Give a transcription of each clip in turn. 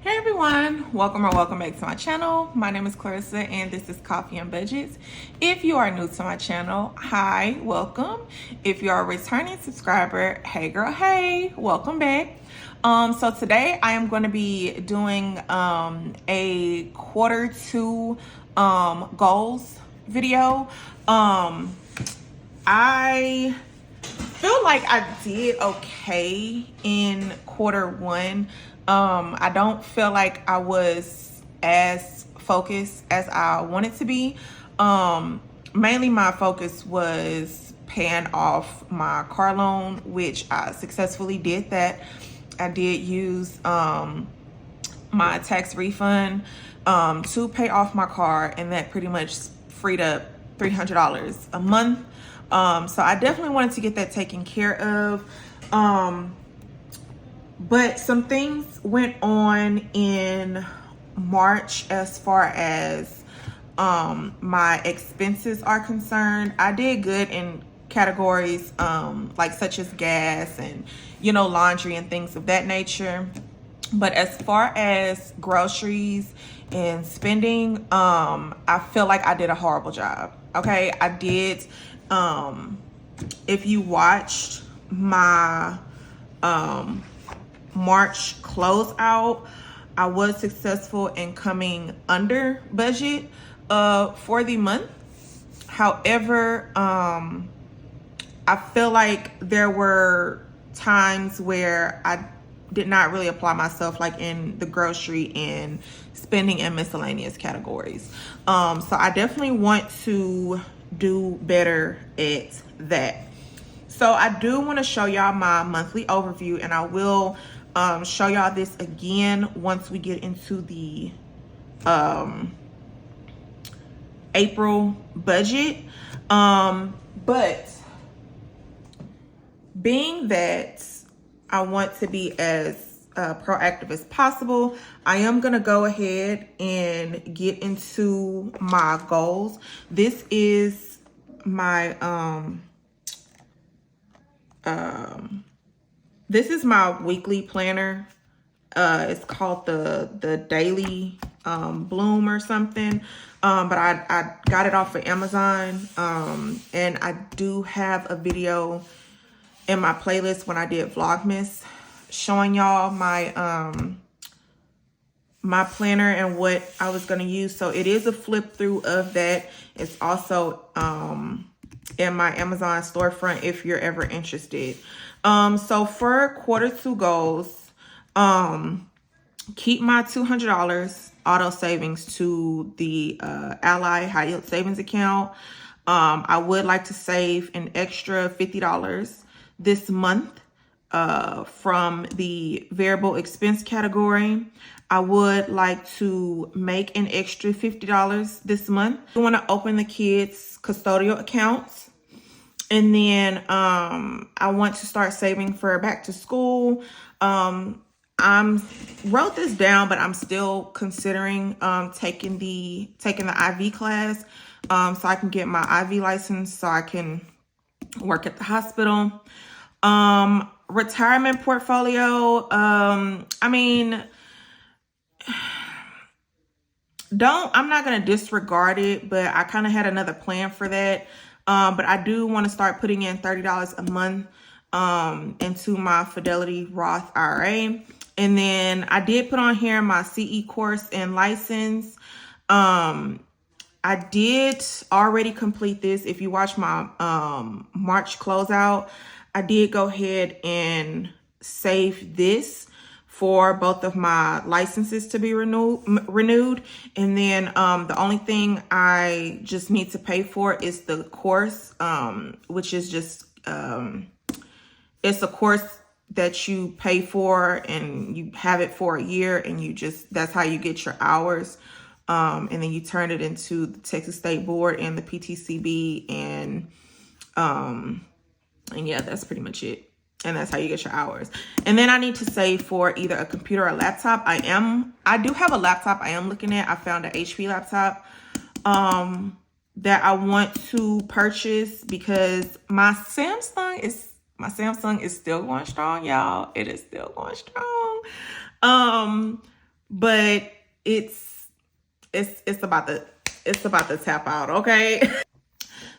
Hey everyone, welcome back to my channel. My name is Clarissa and this is Coffee and Budgets. If you are new to my channel, hi, welcome. If you are a returning subscriber, hey girl, hey, welcome back. So today I am going to be doing a quarter two goals video. I feel like I did okay in quarter one. I don't feel like I was as focused as I wanted to be. Mainly my focus was paying off my car loan, which I successfully did that. I did use my tax refund to pay off my car, and that pretty much freed up $300 a month. So I definitely wanted to get that taken care of. But some things went on in March as far as my expenses are concerned. I did good in categories like such as gas and, laundry and things of that nature. But as far as groceries and spending, I feel like I did a horrible job. Okay, I did. If you watched my March closeout, I was successful in coming under budget for the month. However, I feel like there were times where I did not really apply myself, like in the grocery and spending and miscellaneous categories. So I definitely want to do better at that. So I do want to show y'all my monthly overview, and I will show y'all this again once we get into the April budget. But being that I want to be as proactive as possible, I am going to go ahead and get into my goals. This is my weekly planner. It's called the Daily Bloom or something. But I got it off of Amazon. And I do have a video in my playlist when I did Vlogmas showing y'all my my planner and what I was going to use. So it is a flip through of that. It's also in my Amazon storefront if you're ever interested. So for quarter two goals, keep my $200 auto savings to the Ally High Yield Savings account. I would like to save an extra $50 this month from the variable expense category. I would like to make an extra $50 this month. I want to open the kids' custodial accounts. And then I want to start saving for back to school. I wrote this down, but I'm still considering taking the IV class so I can get my IV license so I can work at the hospital. Retirement portfolio. I'm not going to disregard it, but I kind of had another plan for that. But I do want to start putting in $30 a month into my Fidelity Roth IRA. And then I did put on here my CE course and license. I did already complete this. If you watch my March closeout, I did go ahead and save this for both of my licenses to be renewed. And then the only thing I just need to pay for is the course, which is just, it's a course that you pay for and you have it for a year, and that's how you get your hours. And then you turn it into the Texas State Board and the PTCB, and yeah, that's pretty much it. And that's how you get your hours. And then I need to save for either a computer or a laptop. I do have a laptop I am looking at. I found an HP laptop that I want to purchase because my Samsung is still going strong, y'all. It is still going strong. but it's about to tap out, okay?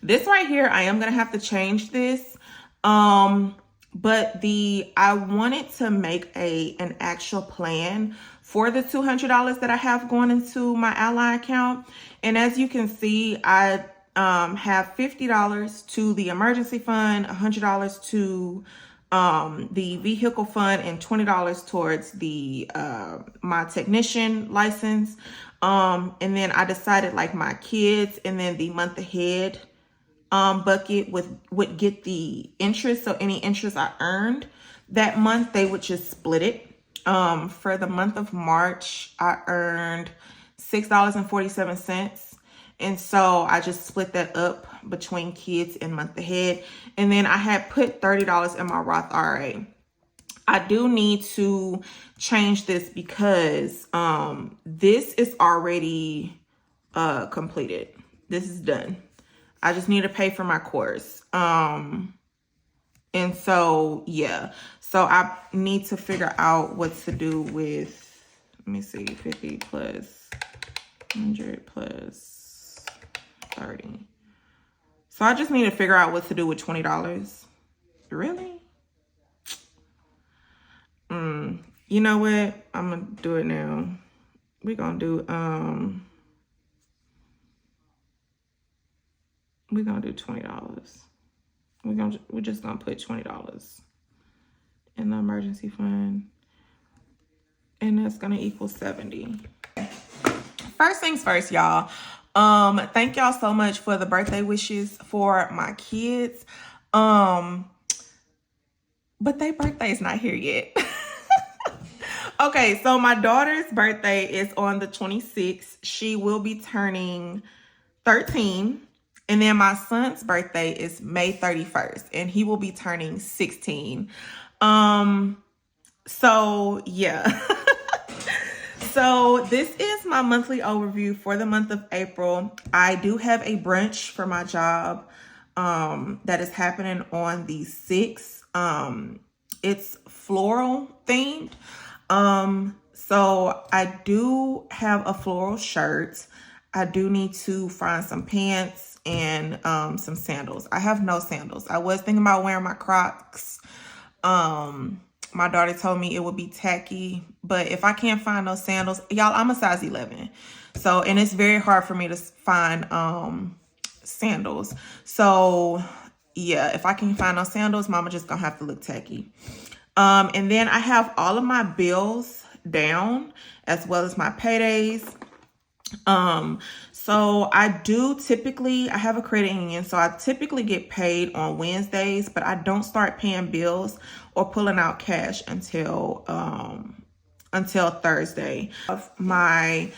This right here, I am gonna have to change this. But I wanted to make an actual plan for the $200 that I have going into my Ally account. And as you can see, I have $50 to the emergency fund, $100 to the vehicle fund, and $20 towards the my technician license. And then I decided like my kids and then the month ahead bucket would get the interest. So any interest I earned that month, they would just split it. For the month of March, I earned $6.47. And so I just split that up between kids and month ahead. And then I had put $30 in my Roth IRA. I do need to change this because this is already completed. This is done. I just need to pay for my course. And so, yeah. So I need to figure out what to do with, let me see, 50 plus 100 plus 30. So I just need to figure out what to do with $20. Really? You know what? I'm gonna do it now. We're gonna do $20. We're just gonna put $20 in the emergency fund, and that's gonna equal 70. First things first, y'all. Thank y'all so much for the birthday wishes for my kids. But their birthday is not here yet. Okay, so my daughter's birthday is on the 26th. She will be turning 13. And then my son's birthday is May 31st, and he will be turning 16. So yeah. So this is my monthly overview for the month of April. I do have a brunch for my job that is happening on the 6th. It's floral themed. So I do have a floral shirt. I do need to find some pants and some sandals. I have no sandals. I was thinking about wearing my Crocs. My daughter told me it would be tacky, but if I can't find those sandals, y'all, I'm a size 11. So, and it's very hard for me to find sandals. So yeah, if I can find those sandals, mama just gonna have to look tacky. And then I have all of my bills down as well as my paydays. So I have a credit union, so I typically get paid on Wednesdays, but I don't start paying bills or pulling out cash until Thursday. My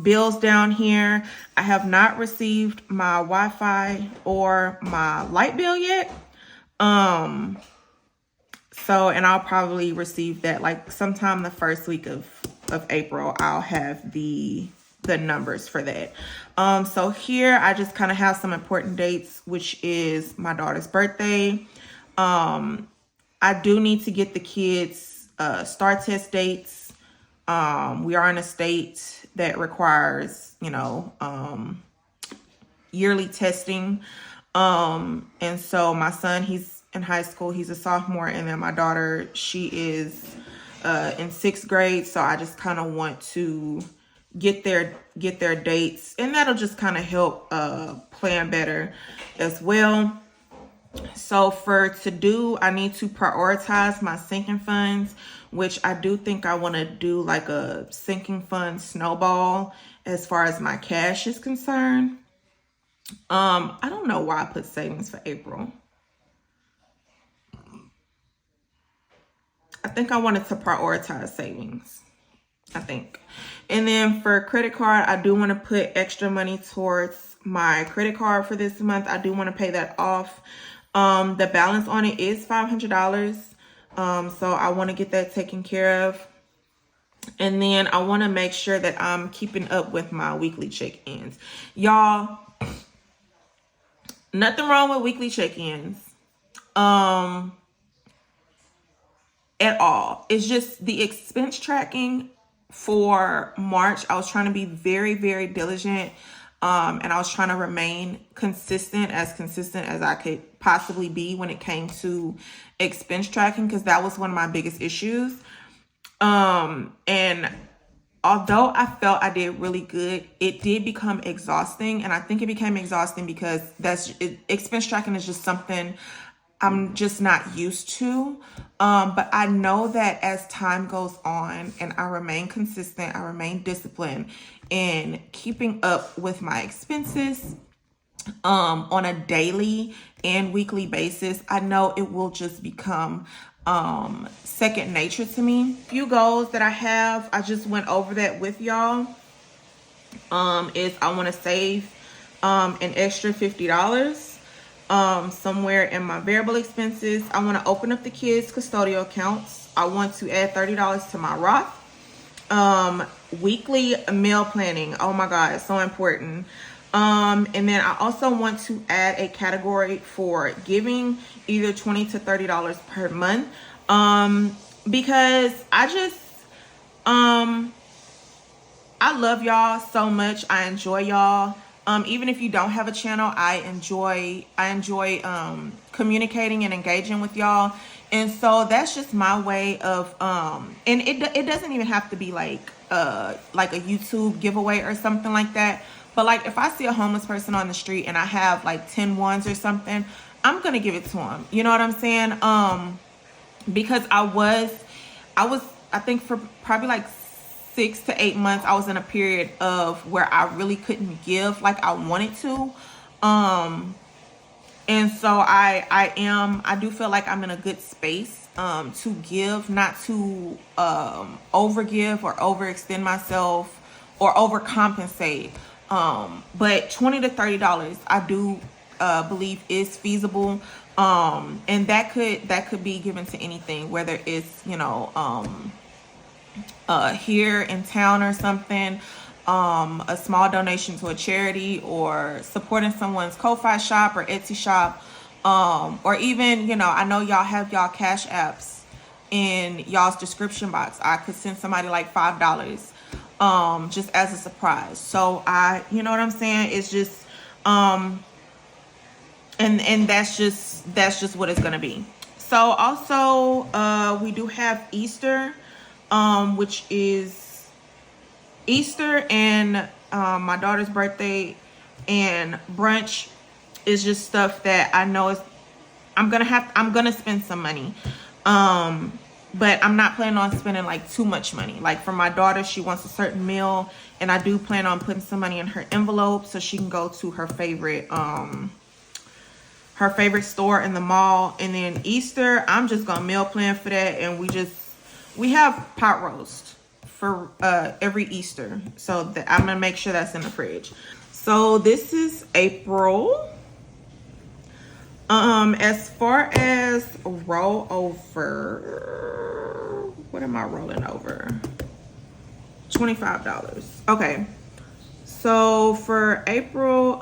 bills down here, I have not received my Wi-Fi or my light bill yet. So, and I'll probably receive that like sometime the first week of April. I'll have the numbers for that. So here I just kind of have some important dates, which is my daughter's birthday. I do need to get the kids STAR test dates. We are in a state that requires, yearly testing. And so my son, he's in high school, he's a sophomore, and then my daughter, she is in 6th grade. So I just kind of want to get their dates, and that'll just kind of help plan better as well. So I need to prioritize my sinking funds, which I do think I want to do like a sinking fund snowball as far as my cash is concerned. I don't know why I put savings for April. I think I wanted to prioritize savings, I think. And then for credit card, I do want to put extra money towards my credit card for this month. I do want to pay that off. The balance on it is $500. So I want to get that taken care of. And then I want to make sure that I'm keeping up with my weekly check-ins. Y'all, nothing wrong with weekly check-ins. at all. It's just the expense tracking for March. I was trying to be very, very diligent. And I was trying to remain consistent as I could possibly be when it came to expense tracking, because that was one of my biggest issues. And although I felt I did really good, it did become exhausting. And I think it became exhausting because expense tracking is just something I'm just not used to. But I know that as time goes on and I remain consistent, I remain disciplined in keeping up with my expenses on a daily and weekly basis, I know it will just become second nature to me. A few goals that I have, I just went over that with y'all. Is I want to save an extra $50 somewhere in my variable expenses. I want to open up the kids' custodial accounts. I want to add $30 to my Roth. Weekly meal planning. Oh my God, it's so important. And then I also want to add a category for giving, either $20 to $30 per month. Because I just, I love y'all so much. I enjoy y'all. Even if you don't have a channel, I enjoy communicating and engaging with y'all. And so that's just my way of, and it doesn't even have to be like a YouTube giveaway or something like that. But like if I see a homeless person on the street and I have like 10 ones or something, I'm going to give it to them. You know what I'm saying? Because I think for probably like 6 to 8 months, I was in a period of where I really couldn't give like I wanted to. And so I do feel like I'm in a good space to give, not to overgive or overextend myself or overcompensate. But $20 to $30 I do believe is feasible. And that could be given to anything, whether it's, here in town or something, a small donation to a charity, or supporting someone's Ko-Fi shop or Etsy shop, or even, I know y'all have y'all cash apps in y'all's description box. I could send somebody like $5 just as a surprise. So you know what I'm saying? It's just and that's just what it's gonna be. So also we do have Easter, which is Easter and my daughter's birthday, and brunch is just stuff that I know I'm gonna spend some money. But I'm not planning on spending like too much money. Like for my daughter, she wants a certain meal, and I do plan on putting some money in her envelope so she can go to her favorite store in the mall. And then Easter, I'm just gonna meal plan for that, and we have pot roast for every Easter, so I'm gonna make sure that's in the fridge. So this is April. As far as rollover, what am I rolling over? $25. Okay. So for April,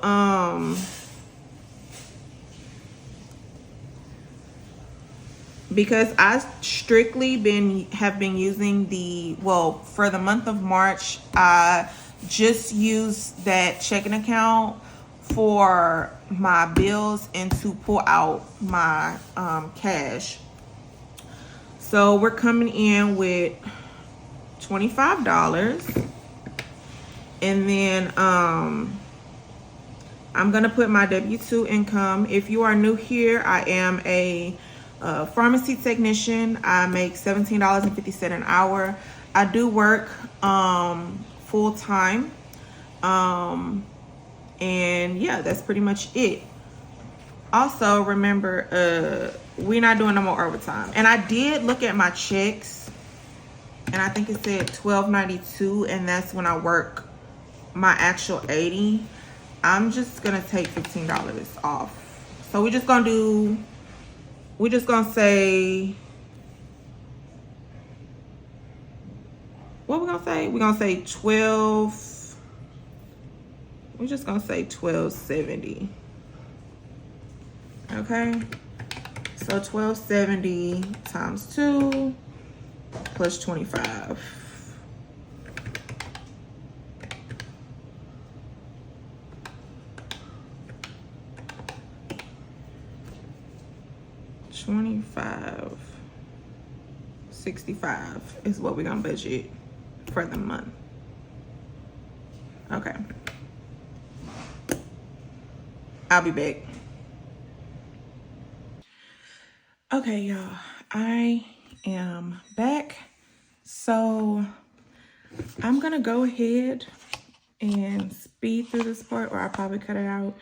because I strictly have been using for the month of March, I just used that checking account for my bills and to pull out my cash. So we're coming in with $25, and then I'm gonna put my W-2 income. If you are new here, I am a pharmacy technician. I make $17.50 an hour. I do work full time. And yeah, that's pretty much it. Also, remember, we're not doing no more overtime. And I did look at my checks, and I think it said $12.92, and that's when I work my actual 80. I'm just gonna take $15 off. So we're just gonna say, what we're gonna say? We're gonna say 12. We're just gonna say $12.70. Okay, so $12.70 times 2 plus 25. $25.65 is what we're gonna budget for the month. Okay. I'll be back. Okay, y'all. I am back. So I'm gonna go ahead and speed through this part, or I'll probably cut it out,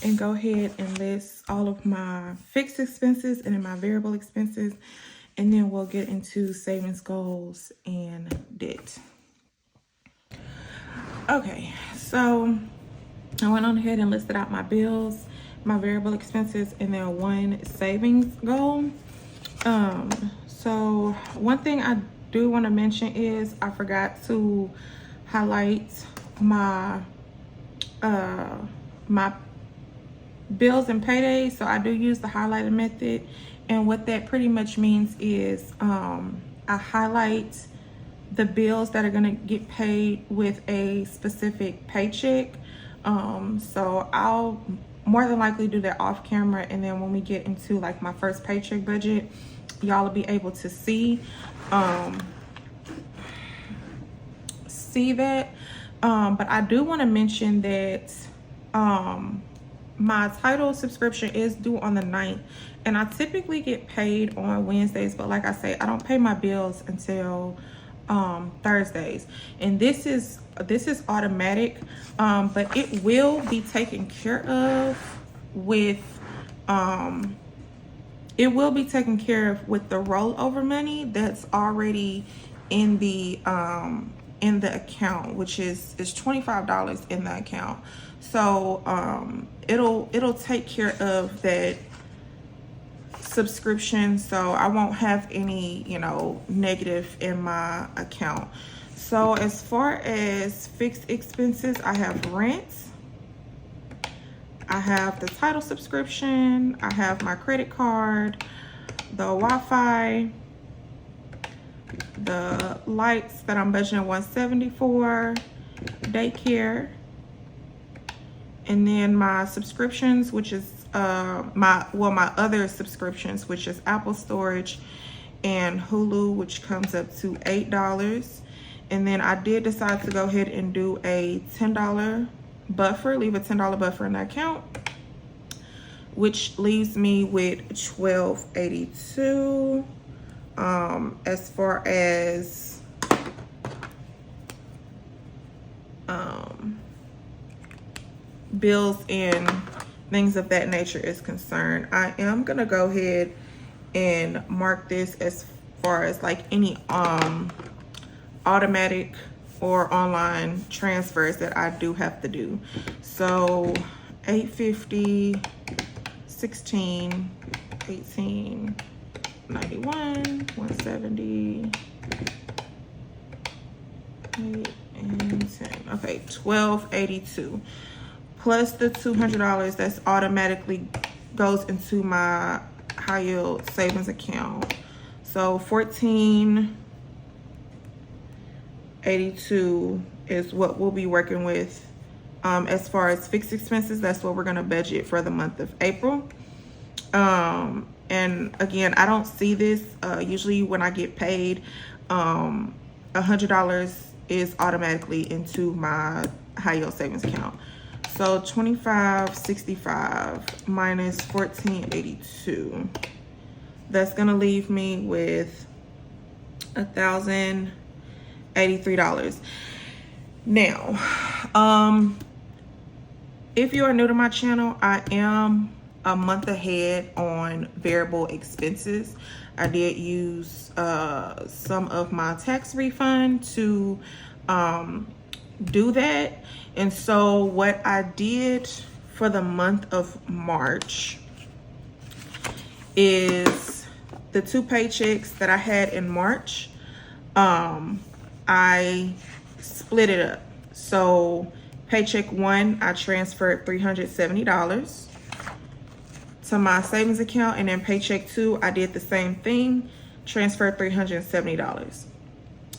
and go ahead and list all of my fixed expenses and then my variable expenses, and then we'll get into savings goals and debt. Okay, so I went on ahead and listed out my bills, my variable expenses, and then one savings goal. So one thing I do want to mention is I forgot to highlight my my bills and paydays. So I do use the highlighted method, and what that pretty much means is I highlight the bills that are going to get paid with a specific paycheck. So I'll more than likely do that off camera, and then when we get into like my first paycheck budget, y'all will be able to see that. But I do want to mention that my title subscription is due on the 9th, and I typically get paid on Wednesdays, but like I say, I don't pay my bills until Thursdays, and this is automatic, but it will be taken care of with the rollover money that's already in the account, which is $25 in the account. So it'll take care of that subscription, so I won't have any, negative in my account. So as far as fixed expenses, I have rent, I have the title subscription, I have my credit card, the Wi-Fi, the lights that I'm budgeting $170 for, daycare, and then my subscriptions, which is my other subscriptions, which is Apple storage and Hulu, which comes up to $8. And then I did decide to go ahead and do a $10 buffer, leave a $10 buffer in the account, which leaves me with $12.82. As far as bills and things of that nature is concerned, I am gonna go ahead and mark this as far as like any automatic or online transfers that I do have to do. So 850, 16, 18, 91, 170, 8 and 10. Okay, $12.82 plus the $200 that's automatically goes into my high yield savings account. So $14.82 is what we'll be working with. As far as fixed expenses, that's what we're gonna budget for the month of April. And again, I don't see this, usually when I get paid, $100 is automatically into my high yield savings account. So $25.65 minus $14.82. That's gonna leave me with $1,083. Now, if you are new to my channel, I am a month ahead on variable expenses. I did use some of my tax refund to do that. And so what I did for the month of March is the 2 paychecks that I had in March, I split it up. So paycheck 1, I transferred $370 to my savings account, and then paycheck 2, I did the same thing, transferred $370.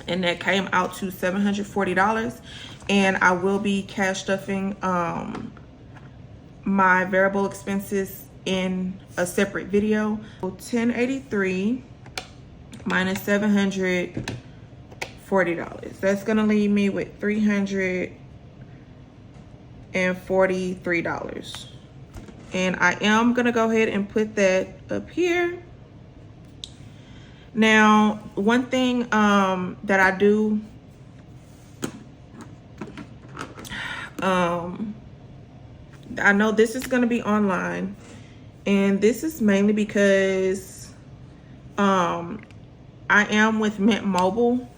and that came out to $740. And I will be cash stuffing my variable expenses in a separate video. So 1083 minus $740. That's gonna leave me with $343. And I am gonna go ahead and put that up here. Now, one thing that I do, I know this is gonna be online, and this is mainly because I am with Mint Mobile.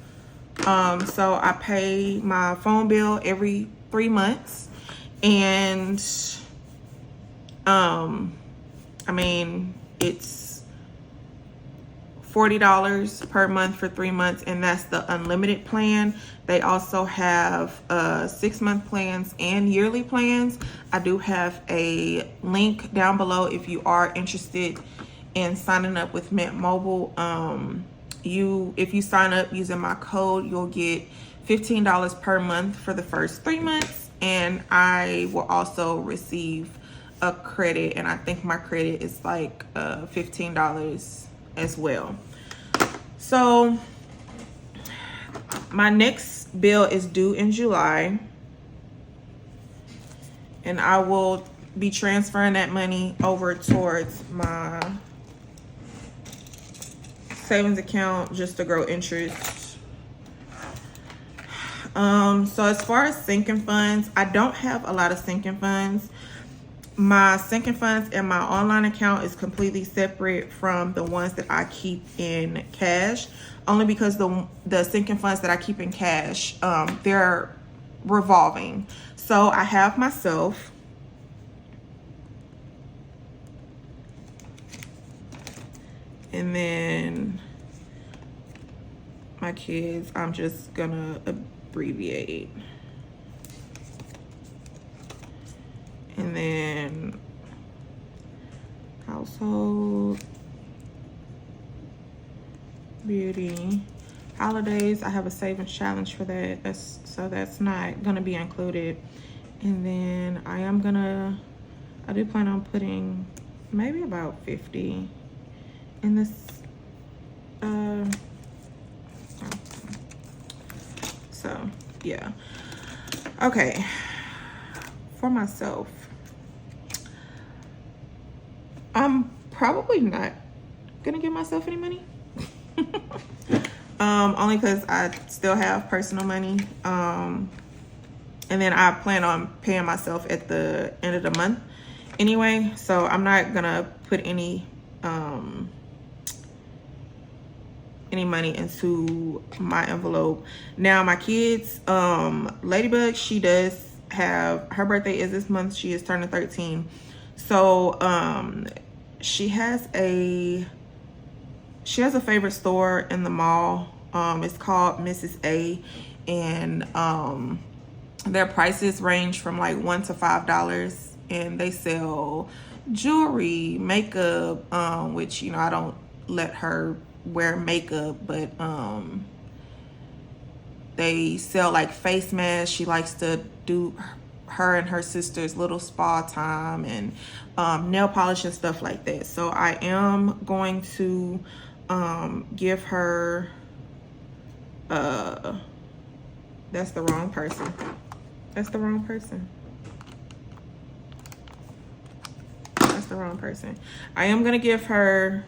So I pay my phone bill every 3 months, and I mean, it's $40 per month for 3 months, and that's the unlimited plan. They also have 6-month plans and yearly plans. I do have a link down below if you are interested in signing up with Mint Mobile. If you sign up using my code, you'll get $15 per month for the first 3 months, and I will also receive a credit, and I think my credit is like $15 as well. So my next bill is due in July, and I will be transferring that money over towards my savings account just to grow interest. So as far as sinking funds, I don't have a lot of sinking funds. My sinking funds and my online account is completely separate from the ones that I keep in cash, only because the sinking funds that I keep in cash, they're revolving. So I have myself, and then my kids, I'm just gonna abbreviate. And then household, beauty, holidays, I have a savings challenge for that. So that's not gonna be included. And then I do plan on putting maybe about 50 in this. So yeah. Okay. For myself, I'm probably not gonna give myself any money. Only because I still have personal money. And then I plan on paying myself at the end of the month anyway. So I'm not gonna put any money into my envelope. Now my kids, Ladybug, she does have, her birthday is this month. She is turning 13. So she has a favorite store in the mall. It's called Mrs. A, and their prices range from like $1 to $5, and they sell jewelry, makeup, which, you know, I don't let her wear makeup, but they sell like face masks. She likes to do her and her sister's little spa time, and nail polish and stuff like that. So I am going to give her that's the wrong person. That's the wrong person. That's the wrong person. I am gonna give her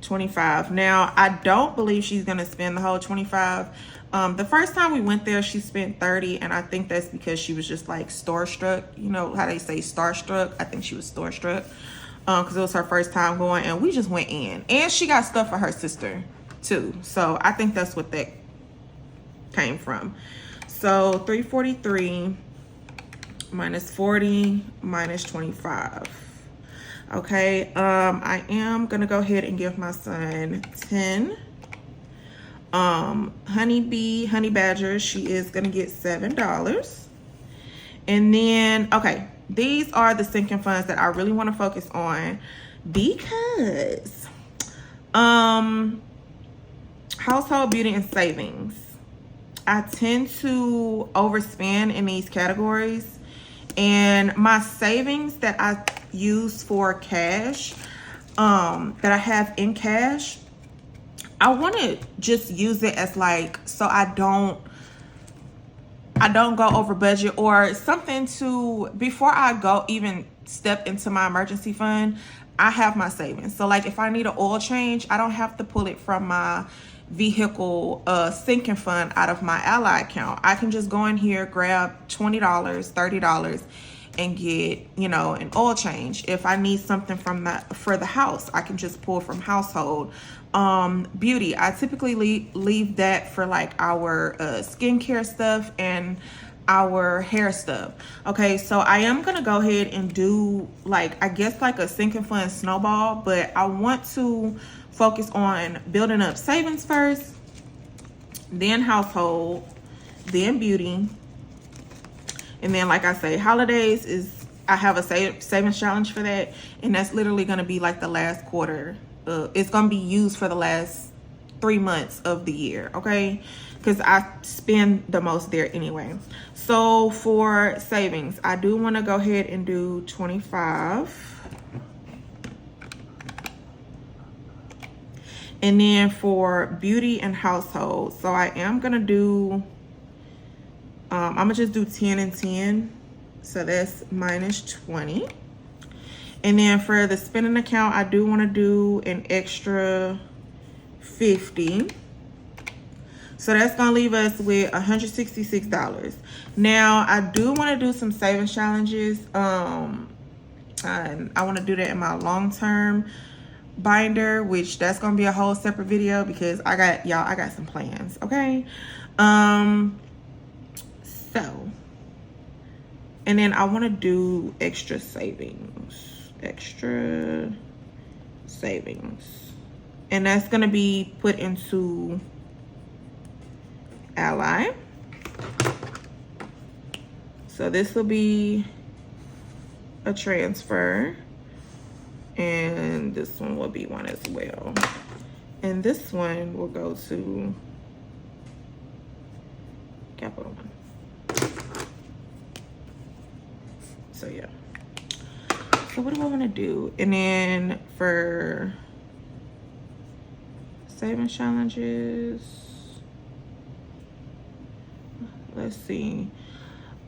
25. Now, I don't believe she's gonna spend the whole 25. The first time we went there, she spent 30, and I think that's because she was just like store-struck. You know how they say starstruck? I think she was store-struck because it was her first time going, and we just went in. And she got stuff for her sister too. So I think that's what that came from. So 343 minus 40 minus 25. Okay, I am gonna go ahead and give my son 10. Honey Badger, she is gonna get $7. And then, okay, these are the sinking funds that I really want to focus on, because household, beauty, and savings. I tend to overspend in these categories, and my savings that I use for cash, that I have in cash, I want to just use it as like, so I don't go over budget or something to, before I go even step into my emergency fund, I have my savings. So like if I need an oil change, I don't have to pull it from my vehicle sinking fund out of my Ally account. I can just go in here, grab $20, $30 and get, you know, an oil change. If I need something from that for the house, I can just pull from household. Beauty, I typically leave that for like our skincare stuff and our hair stuff. Okay, so I am gonna go ahead and do like, I guess like a sinking fund snowball, but I want to focus on building up savings first, then household, then beauty, and then like I say, holidays is, I have a savings challenge for that, and that's literally gonna be like the last quarter. It's gonna be used for the last 3 months of the year, okay? Because I spend the most there anyway. So for savings, I do want to go ahead and do 25. And then for beauty and household, so I am gonna do, I'm gonna just do 10 and 10. So that's minus 20. And then for the spending account, I do want to do an extra 50. So that's going to leave us with $166. Now, I do want to do some savings challenges. And I want to do that in my long-term binder, which that's going to be a whole separate video because I got some plans, okay? So, and then I want to do extra savings. And that's going to be put into Ally. So this will be a transfer, and this one will be one as well, and this one will go to Capital One. So yeah. So what do I want to do? And then for savings challenges, let's see.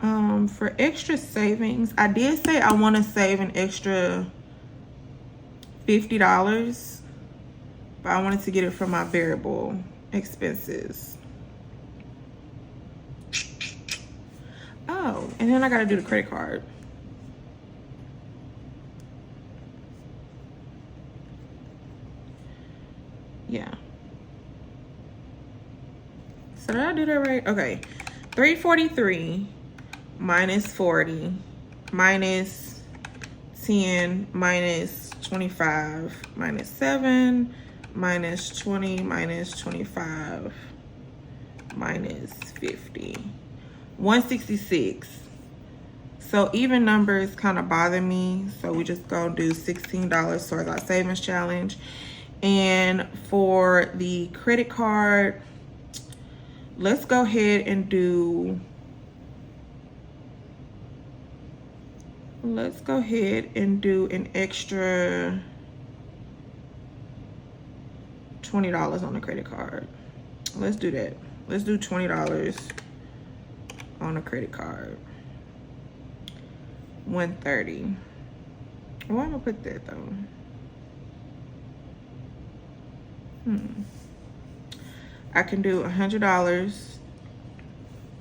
For extra savings, I did say I want to save an extra $50, but I wanted to get it from my variable expenses. Oh, and then I got to do the credit card. Yeah. So did I do that right? Okay. 343 minus 40 minus 10 minus 25 minus 7 minus 20 minus 25 minus 50. 166. So even numbers kind of bother me. So we just gonna do $16 towards our savings challenge. And for the credit card, let's go ahead and do, an extra $20 on the credit card. Let's do that. Let's do $20 on the credit card. 130. Where am I gonna put that though? I can do $100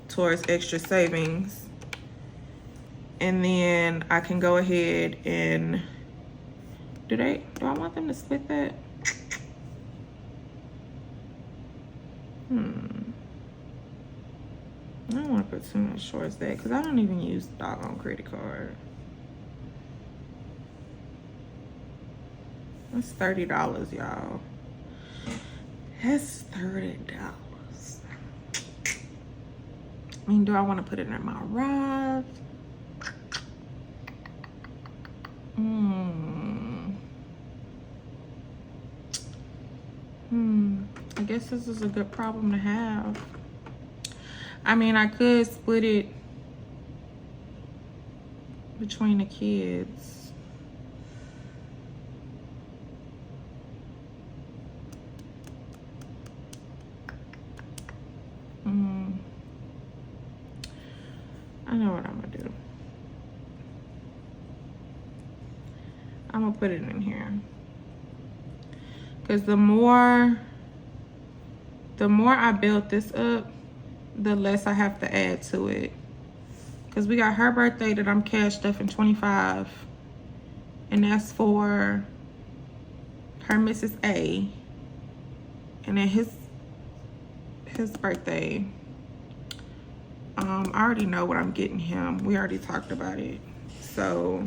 towards extra savings, and then I can go ahead and do I want them to split that? I don't want to put too much towards that because I don't even use the doggone credit card. That's $30, y'all. That's $30. I mean, do I want to put it in my Roth? I guess this is a good problem to have. I mean, I could split it between the kids. I know what I'm gonna do. I'm gonna put it in here. Because the more I build this up, the less I have to add to it. Because we got her birthday that I'm cashed up in 25. And that's for her Mrs. A. And then his birthday. I already know what I'm getting him. We already talked about it. So,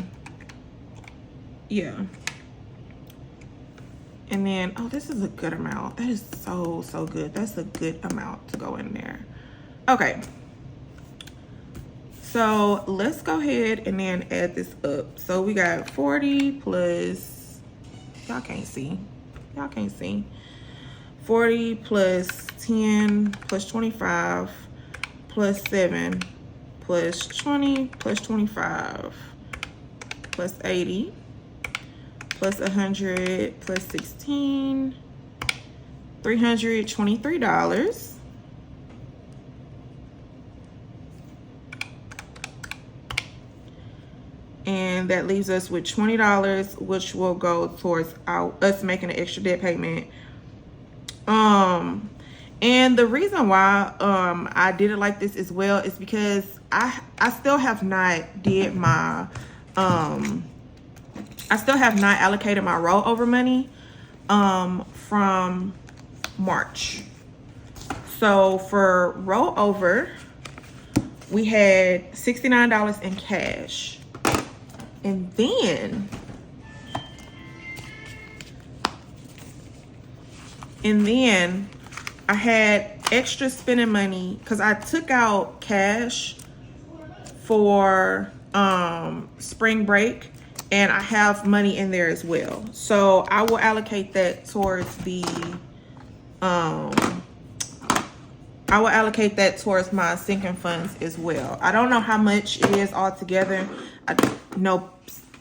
yeah. And then, oh, this is a good amount. That is so, so good. That's a good amount to go in there. Okay. So let's go ahead and then add this up. So we got 40 plus, y'all can't see. Y'all can't see. 40 plus 10 plus 25 plus 7 plus 20 plus 25 plus 80 plus 100 plus 16, $323. And that leaves us with $20, which will go towards us making an extra debt payment. And the reason why I did it like this as well is because I still have not did my I still have not allocated my rollover money from March. So for rollover, we had $69 in cash. And then I had extra spending money because I took out cash for spring break, and I have money in there as well. So I will allocate that towards the my sinking funds as well. I don't know how much it is altogether. I know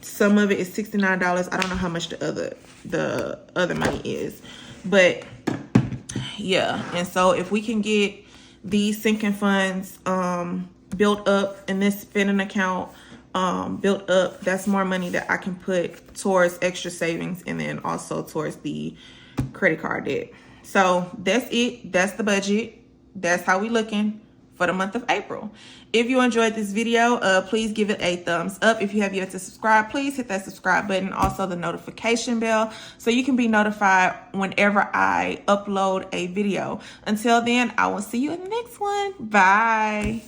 some of it is $69. I don't know how much the other money is, but yeah. And so if we can get these sinking funds built up in this spending account built up, that's more money that I can put towards extra savings and then also towards the credit card debt. So that's it. That's the budget. That's how we looking for the month of April. If you enjoyed this video, please give it a thumbs up. If you have yet to subscribe, please hit that subscribe button, also the notification bell, so you can be notified whenever I upload a video. Until then, I will see you in the next one. Bye.